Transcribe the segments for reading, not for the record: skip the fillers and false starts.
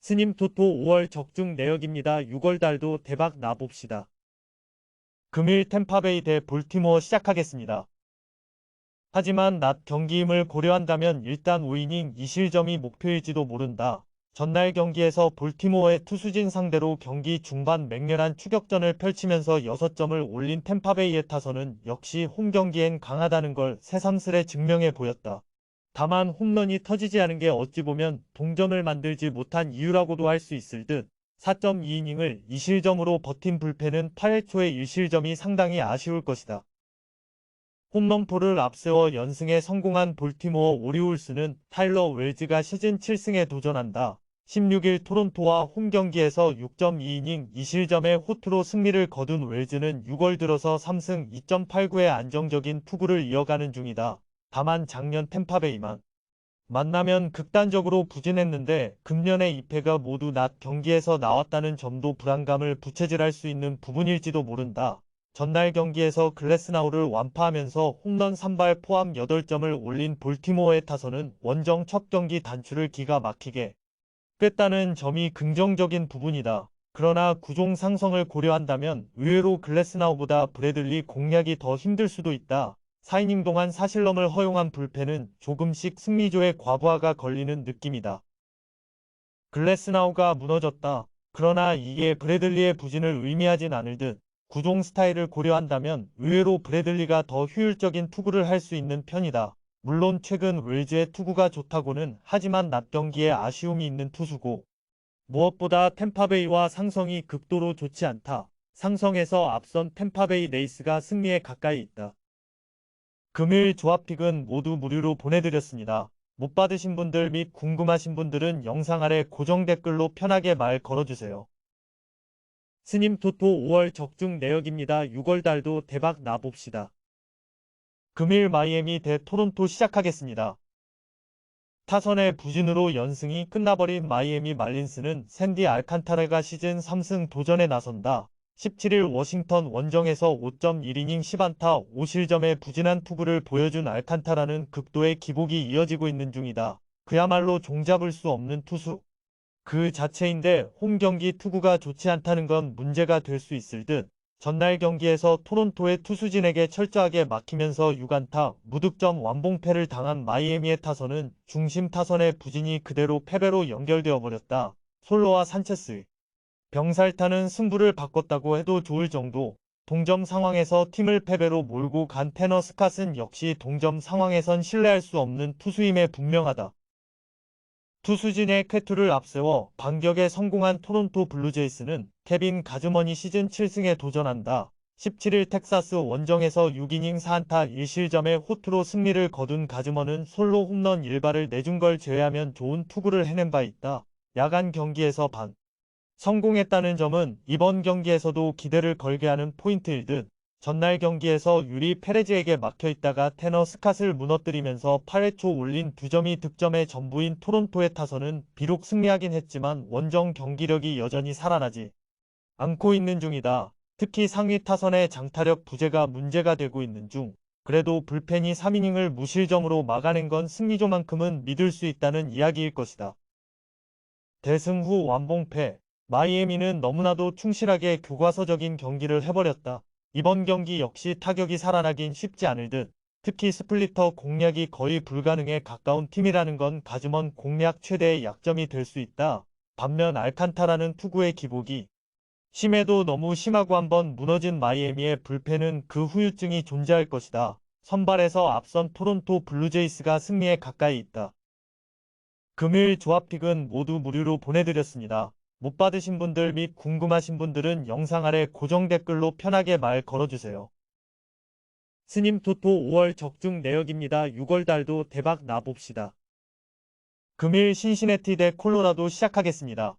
스님 토토 5월 적중 내역입니다. 6월 달도 대박 나봅시다. 금일 템파베이 대 볼티모어 시작하겠습니다. 하지만 낮 경기임을 고려한다면 일단 5이닝 2실점이 목표일지도 모른다. 전날 경기에서 볼티모어의 투수진 상대로 경기 중반 맹렬한 추격전을 펼치면서 6점을 올린 템파베이의 타선은 역시 홈경기엔 강하다는 걸 새삼스레 증명해 보였다. 다만 홈런이 터지지 않은 게 어찌 보면 동점을 만들지 못한 이유라고도 할 수 있을 듯 4.2이닝을 2실점으로 버틴 불펜은 8회 초의 1실점이 상당히 아쉬울 것이다. 홈런포를 앞세워 연승에 성공한 볼티모어 오리올스는 타일러 웰즈가 시즌 7승에 도전한다. 16일 토론토와 홈경기에서 6.2이닝 2실점의 호투로 승리를 거둔 웰즈는 6월 들어서 3승 2.89의 안정적인 투구를 이어가는 중이다. 다만 작년 템파베이만 만나면 극단적으로 부진했는데 금년의 2패가 모두 낮 경기에서 나왔다는 점도 불안감을 부채질할 수 있는 부분일지도 모른다. 전날 경기에서 글래스나우를 완파하면서 홈런 3발 포함 8점을 올린 볼티모어의 타선은 원정 첫 경기 단추를 기가 막히게 뺐다는 점이 긍정적인 부분이다. 그러나 구종 상성을 고려한다면 의외로 글래스나우보다 브래들리 공략이 더 힘들 수도 있다. 4이닝 동안 사실럼을 허용한 불펜은 조금씩 승리조의 과부하가 걸리는 느낌이다. 글래스나우가 무너졌다. 그러나 이게 브래들리의 부진을 의미하진 않을 듯. 구종 스타일을 고려한다면 의외로 브래들리가 더 효율적인 투구를 할 수 있는 편이다. 물론 최근 웰즈의 투구가 좋다고는 하지만 낮 경기에 아쉬움이 있는 투수고 무엇보다 템파베이와 상성이 극도로 좋지 않다. 상성에서 앞선 템파베이 레이스가 승리에 가까이 있다. 금일 조합픽은 모두 무료로 보내드렸습니다. 못 받으신 분들 및 궁금하신 분들은 영상 아래 고정 댓글로 편하게 말 걸어주세요. 스님 토토 5월 적중 내역입니다. 6월 달도 대박 나봅시다. 금일 마이애미 대 토론토 시작하겠습니다. 타선의 부진으로 연승이 끝나버린 마이애미 말린스는 샌디 알칸타라가 시즌 3승 도전에 나선다. 17일 워싱턴 원정에서 5.1이닝 10안타 5실점의 부진한 투구를 보여준 알칸타라는 극도의 기복이 이어지고 있는 중이다. 그야말로 종잡을 수 없는 투수. 그 자체인데 홈경기 투구가 좋지 않다는 건 문제가 될 수 있을 듯. 전날 경기에서 토론토의 투수진에게 철저하게 막히면서 6안타 무득점 완봉패를 당한 마이애미의 타선은 중심 타선의 부진이 그대로 패배로 연결되어 버렸다. 솔로와 산체스, 병살타는 승부를 바꿨다고 해도 좋을 정도. 동점 상황에서 팀을 패배로 몰고 간 테너 스캇은 역시 동점 상황에선 신뢰할 수 없는 투수임에 분명하다. 투수진의 쾌투를 앞세워 반격에 성공한 토론토 블루제이스는 케빈 가즈먼이 시즌 7승에 도전한다. 17일 텍사스 원정에서 6이닝 4안타 1실점의 호투로 승리를 거둔 가즈먼은 솔로 홈런 1발을 내준 걸 제외하면 좋은 투구를 해낸 바 있다. 야간 경기에서 성공했다는 점은 이번 경기에서도 기대를 걸게 하는 포인트일 듯. 전날 경기에서 유리 페레즈에게 막혀있다가 테너 스캇을 무너뜨리면서 8회 초 올린 2점이 득점의 전부인 토론토의 타선은 비록 승리하긴 했지만 원정 경기력이 여전히 살아나지 않고 있는 중이다. 특히 상위 타선의 장타력 부재가 문제가 되고 있는 중. 그래도 불펜이 3이닝을 무실점으로 막아낸 건 승리조만큼은 믿을 수 있다는 이야기일 것이다. 대승 후 완봉패. 마이애미는 너무나도 충실하게 교과서적인 경기를 해버렸다. 이번 경기 역시 타격이 살아나긴 쉽지 않을 듯. 특히 스플리터 공략이 거의 불가능에 가까운 팀이라는 건 가즈먼 공략 최대의 약점이 될 수 있다. 반면 알칸타라는 투구의 기복이 심해도 너무 심하고 한번 무너진 마이애미의 불펜은 그 후유증이 존재할 것이다. 선발에서 앞선 토론토 블루제이스가 승리에 가까이 있다. 금일 조합픽은 모두 무료로 보내드렸습니다. 못 받으신 분들 및 궁금하신 분들은 영상 아래 고정 댓글로 편하게 말 걸어주세요. 스님 토토 5월 적중 내역입니다. 6월 달도 대박 나봅시다. 금일 신시내티 대 콜로라도 시작하겠습니다.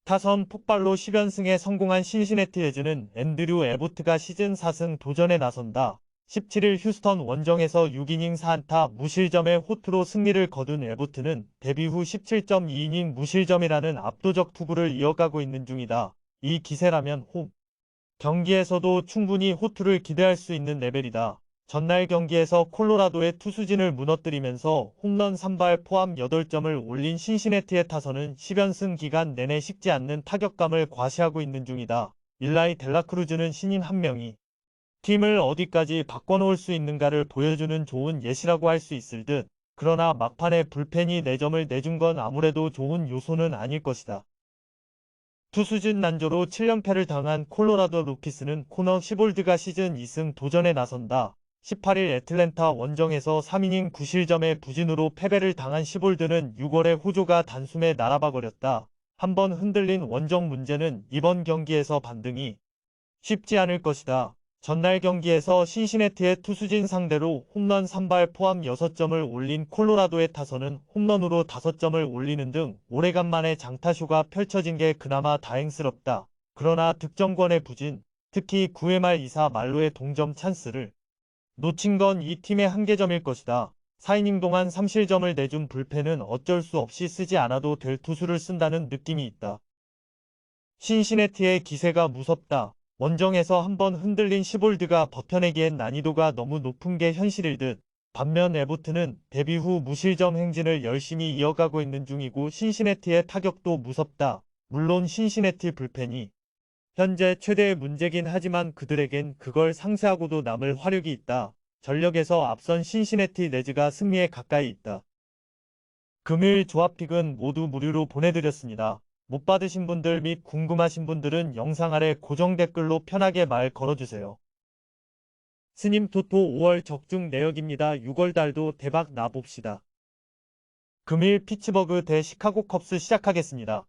타선 폭발로 10연승에 성공한 신시내티 레즈는 앤드류 에보트가 시즌 4승 도전에 나선다. 17일 휴스턴 원정에서 6이닝 4안타 무실점의 호투로 승리를 거둔 에보트는 데뷔 후 17.2이닝 무실점이라는 압도적 투구를 이어가고 있는 중이다. 이 기세라면 홈 경기에서도 충분히 호투를 기대할 수 있는 레벨이다. 전날 경기에서 콜로라도의 투수진을 무너뜨리면서 홈런 3발 포함 8점을 올린 신시내티의 타선은 10연승 기간 내내 식지 않는 타격감을 과시하고 있는 중이다. 일라이 델라크루즈는 신인 한 명이 팀을 어디까지 바꿔놓을 수 있는가를 보여주는 좋은 예시라고 할 수 있을 듯. 그러나 막판에 불펜이 4점을 내준 건 아무래도 좋은 요소는 아닐 것이다. 투수진 난조로 7연패를 당한 콜로라도 로키스는 코너 시볼드가 시즌 2승 도전에 나선다. 18일 애틀랜타 원정에서 3이닝 9실점의 부진으로 패배를 당한 시볼드는 6월에 호조가 단숨에 날아봐버렸다. 한번 흔들린 원정 문제는 이번 경기에서 반등이 쉽지 않을 것이다. 전날 경기에서 신시내티의 투수진 상대로 홈런 3발 포함 6점을 올린 콜로라도의 타선은 홈런으로 5점을 올리는 등 오래간만에 장타쇼가 펼쳐진 게 그나마 다행스럽다. 그러나 득점권의 부진, 특히 9회 말 2사 말로의 동점 찬스를 놓친 건 이 팀의 한계점일 것이다. 4이닝 동안 3실점을 내준 불펜은 어쩔 수 없이 쓰지 않아도 될 투수를 쓴다는 느낌이 있다. 신시내티의 기세가 무섭다. 원정에서 한번 흔들린 시볼드가 버텨내기엔 난이도가 너무 높은 게 현실일 듯. 반면 에버튼은 데뷔 후 무실점 행진을 열심히 이어가고 있는 중이고 신시내티의 타격도 무섭다. 물론 신시내티 불펜이 현재 최대의 문제긴 하지만 그들에겐 그걸 상쇄하고도 남을 화력이 있다. 전력에서 앞선 신시내티 레즈가 승리에 가까이 있다. 금일 조합픽은 모두 무료로 보내드렸습니다. 못 받으신 분들 및 궁금하신 분들은 영상 아래 고정 댓글로 편하게 말 걸어주세요. 스님 토토 5월 적중 내역입니다. 6월 달도 대박 나봅시다. 금일 피츠버그 대 시카고 컵스 시작하겠습니다.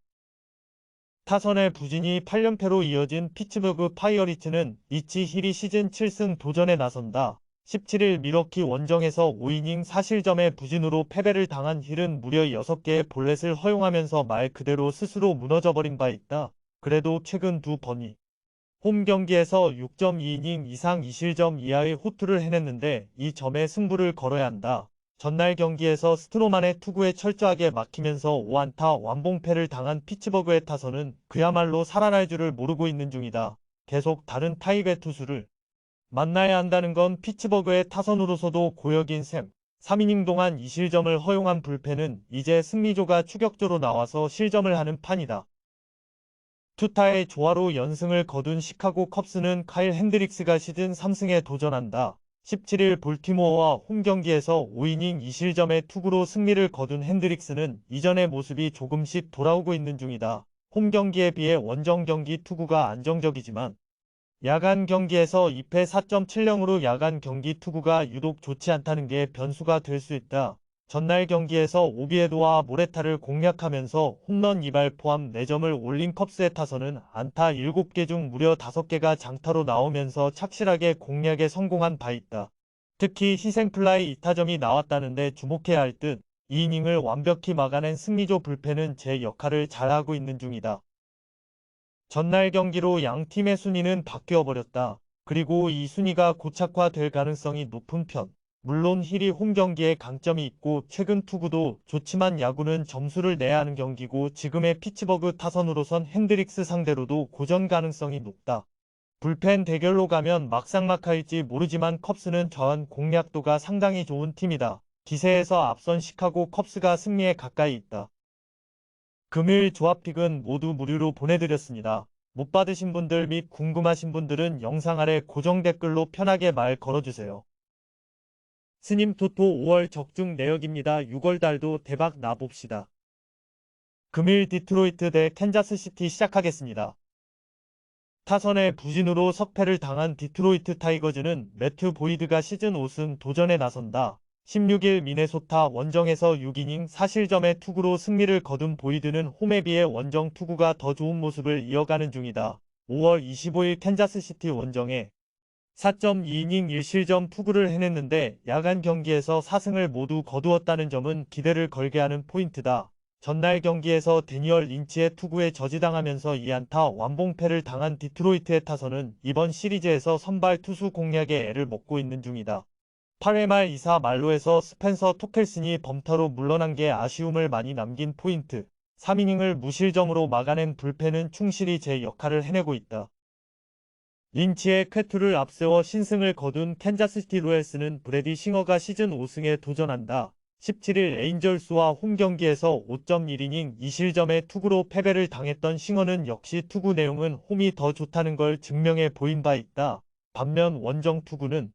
타선의 부진이 8연패로 이어진 피츠버그 파이어리츠는 리치 힐이 시즌 7승 도전에 나선다. 17일 미러키 원정에서 5이닝 4실점의 부진으로 패배를 당한 힐은 무려 6개의 볼넷을 허용하면서 말 그대로 스스로 무너져버린 바 있다. 그래도 최근 두 번이 홈 경기에서 6.2이닝 이상 2실점 이하의 호투를 해냈는데 이 점에 승부를 걸어야 한다. 전날 경기에서 스트로만의 투구에 철저하게 막히면서 5안타 완봉패를 당한 피츠버그의 타선은 그야말로 살아날 줄을 모르고 있는 중이다. 계속 다른 타입의 투수를 만나야 한다는 건 피츠버그의 타선으로서도 고역인 셈. 3이닝 동안 2실점을 허용한 불펜은 이제 승리조가 추격조로 나와서 실점을 하는 판이다. 투타의 조화로 연승을 거둔 시카고 컵스는 카일 핸드릭스가 시즌 3승에 도전한다. 17일 볼티모어와 홈 경기에서 5이닝 2실점의 투구로 승리를 거둔 핸드릭스는 이전의 모습이 조금씩 돌아오고 있는 중이다. 홈 경기에 비해 원정 경기 투구가 안정적이지만 야간 경기에서 2패 4.70으로 야간 경기 투구가 유독 좋지 않다는 게 변수가 될 수 있다. 전날 경기에서 오비에도와 모레타를 공략하면서 홈런 2발 포함 4점을 올린 컵스의 타선은 안타 7개 중 무려 5개가 장타로 나오면서 착실하게 공략에 성공한 바 있다. 특히 희생플라이 2타점이 나왔다는데 주목해야 할 듯. 2이닝을 완벽히 막아낸 승리조 불펜은 제 역할을 잘하고 있는 중이다. 전날 경기로 양 팀의 순위는 바뀌어버렸다. 그리고 이 순위가 고착화될 가능성이 높은 편. 물론 힐이 홈 경기에 강점이 있고 최근 투구도 좋지만 야구는 점수를 내야 하는 경기고 지금의 피츠버그 타선으로선 핸드릭스 상대로도 고전 가능성이 높다. 불펜 대결로 가면 막상막하일지 모르지만 컵스는 저한 공략도가 상당히 좋은 팀이다. 기세에서 앞선 시카고 컵스가 승리에 가까이 있다. 금일 조합픽은 모두 무료로 보내드렸습니다. 못 받으신 분들 및 궁금하신 분들은 영상 아래 고정 댓글로 편하게 말 걸어주세요. 스님 토토 5월 적중 내역입니다. 6월 달도 대박 나봅시다. 금일 디트로이트 대 캔자스시티 시작하겠습니다. 타선의 부진으로 석패를 당한 디트로이트 타이거즈는 매튜 보이드가 시즌 5승 도전에 나선다. 16일 미네소타 원정에서 6이닝 4실점의 투구로 승리를 거둔 보이드는 홈에 비해 원정 투구가 더 좋은 모습을 이어가는 중이다. 5월 25일 캔자스시티 원정에 4.2이닝 1실점 투구를 해냈는데 야간 경기에서 4승을 모두 거두었다는 점은 기대를 걸게 하는 포인트다. 전날 경기에서 데니얼 린치의 투구에 저지당하면서 2안타 완봉패를 당한 디트로이트의 타선은 이번 시리즈에서 선발 투수 공략에 애를 먹고 있는 중이다. 8회 말 2사 말로에서 스펜서 토켈슨이 범타로 물러난 게 아쉬움을 많이 남긴 포인트. 3이닝을 무실점으로 막아낸 불펜은 충실히 제 역할을 해내고 있다. 린치의 쾌투를 앞세워 신승을 거둔 캔자스시티 로얄스는 브래디 싱어가 시즌 5승에 도전한다. 17일 에인절스와 홈 경기에서 5.1이닝 2실점의 투구로 패배를 당했던 싱어는 역시 투구 내용은 홈이 더 좋다는 걸 증명해 보인 바 있다. 반면 원정 투구는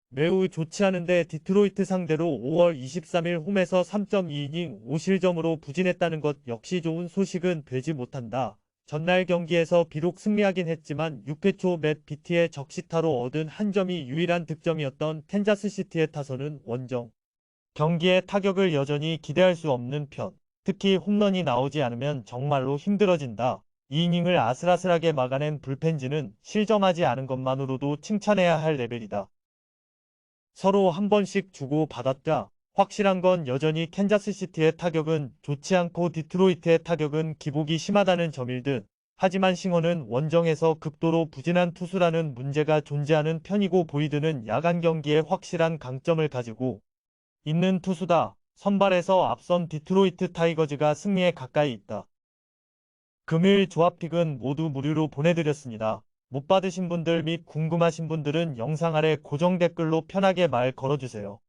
매우 좋지 않은데 디트로이트 상대로 5월 23일 홈에서 3.2이닝 5실점으로 부진했다는 것 역시 좋은 소식은 되지 못한다. 전날 경기에서 비록 승리하긴 했지만 6회 초 맷 비티의 적시타로 얻은 한 점이 유일한 득점이었던 캔자스시티의 타선은 원정 경기에 타격을 여전히 기대할 수 없는 편. 특히 홈런이 나오지 않으면 정말로 힘들어진다. 이 이닝을 아슬아슬하게 막아낸 불펜진은 실점하지 않은 것만으로도 칭찬해야 할 레벨이다. 서로 한 번씩 주고 받았다. 확실한 건 여전히 캔자스시티의 타격은 좋지 않고 디트로이트의 타격은 기복이 심하다는 점일 듯. 하지만 싱어는 원정에서 극도로 부진한 투수라는 문제가 존재하는 편이고 보이드는 야간 경기에 확실한 강점을 가지고 있는 투수다. 선발에서 앞선 디트로이트 타이거즈가 승리에 가까이 있다. 금일 조합픽은 모두 무료로 보내드렸습니다. 못 받으신 분들 및 궁금하신 분들은 영상 아래 고정 댓글로 편하게 말 걸어주세요.